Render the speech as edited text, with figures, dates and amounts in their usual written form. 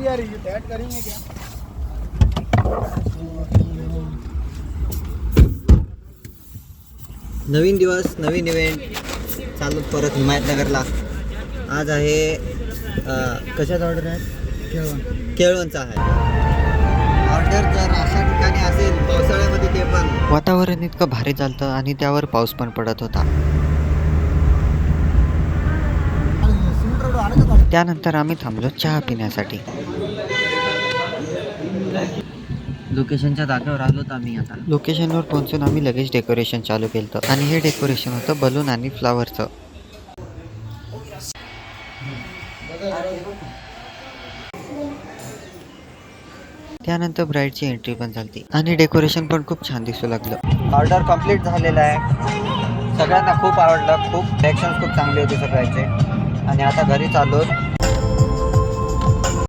यार ये ऐड करेंगे क्या? नवीन दिवस नवीन इव्हेंट चालू परत हिमायतनगरला. आज आहे कशाचा ऑर्डर आहे? केळवणचा आहे ऑर्डर. जर अशा ठिकाणी असेल पावसाळ्यामध्ये ते पण वातावरण इतकं भारी चालतं आणि त्यावर पाऊस पण पडत होता. त्यानंतर आम्ही थांबलो चहा पिण्यासाठी. लोकेशनच्या जागेवर आलोत आम्ही. आता लोकेशनवर पोहोचून आम्ही लगेच डेकोरेशन चालू केलं आणि हे डेकोरेशन होतं बलून आणि फ्लावरचं. त्यानंतर ब्राईडची एंट्री पण झाली आणि डेकोरेशन पण खूप छान दिसू लागलं. ऑर्डर कंप्लीट झालेला आहे. सगळ्यांना खूप आवडलं. खूप रिॲक्शन्स खूप चांगले होते सगळ्यांचे. आणि आता घरी चाललो.